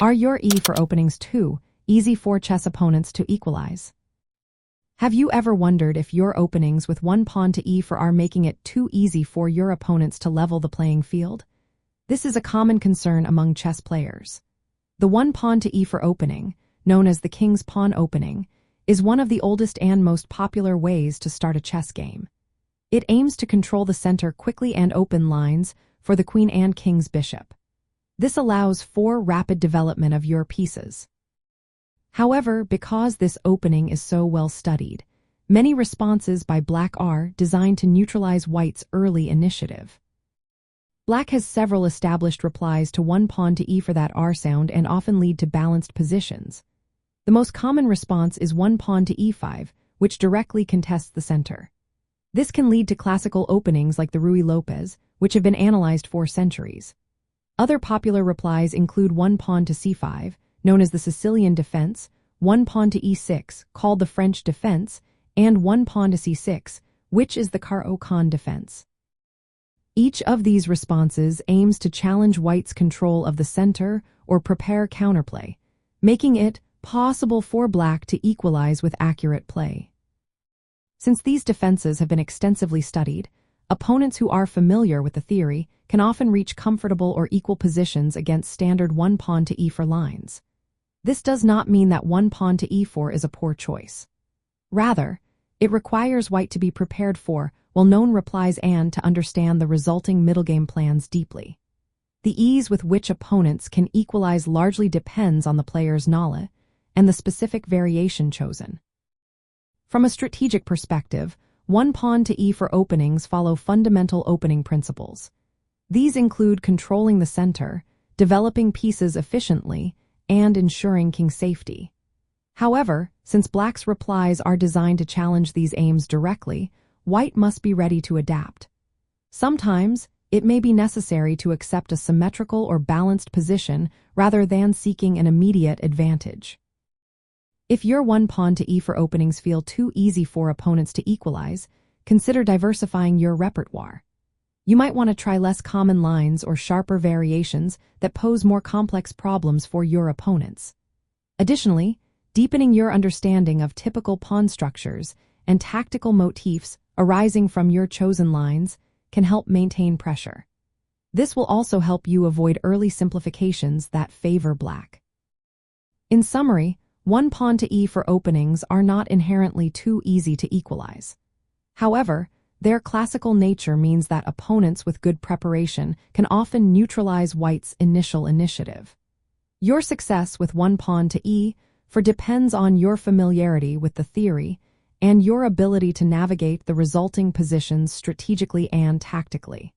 Are your E for openings too easy for chess opponents to equalize? Have you ever wondered if your openings with one pawn to E4 are making it too easy for your opponents to level the playing field? This is a common concern among chess players. The one pawn to E4 opening, known as the king's pawn opening, is one of the oldest and most popular ways to start a chess game. It aims to control the center quickly and open lines for the queen and king's bishop. This allows for rapid development of your pieces. However, because this opening is so well studied, many responses by Black are designed to neutralize White's early initiative. Black has several established replies to one pawn to E4 that are sound and often lead to balanced positions. The most common response is one pawn to E5, which directly contests the center. This can lead to classical openings like the Ruy-Lopez, which have been analyzed for centuries. Other popular replies include one pawn to C5, known as the Sicilian Defense, one pawn to E6, called the French Defense, and one pawn to C6, which is the Caro-Kann Defense. Each of these responses aims to challenge White's control of the center or prepare counterplay, making it possible for Black to equalize with accurate play. Since these defenses have been extensively studied, opponents who are familiar with the theory can often reach comfortable or equal positions against standard one pawn to E4 lines. This does not mean that one pawn to E4 is a poor choice. Rather, it requires White to be prepared for well-known replies and to understand the resulting middle game plans deeply. The ease with which opponents can equalize largely depends on the player's knowledge and the specific variation chosen. From a strategic perspective, one pawn to E4 openings follow fundamental opening principles. These include controlling the center, developing pieces efficiently, and ensuring king safety. However, since Black's replies are designed to challenge these aims directly, White must be ready to adapt. Sometimes, it may be necessary to accept a symmetrical or balanced position rather than seeking an immediate advantage. If your one pawn to E4 openings feel too easy for opponents to equalize, consider diversifying your repertoire. You might want to try less common lines or sharper variations that pose more complex problems for your opponents. Additionally, deepening your understanding of typical pawn structures and tactical motifs arising from your chosen lines can help maintain pressure. This will also help you avoid early simplifications that favor Black. In summary, one pawn to E4 openings are not inherently too easy to equalize. However, their classical nature means that opponents with good preparation can often neutralize White's initial initiative. Your success with one pawn to E4 depends on your familiarity with the theory and your ability to navigate the resulting positions strategically and tactically.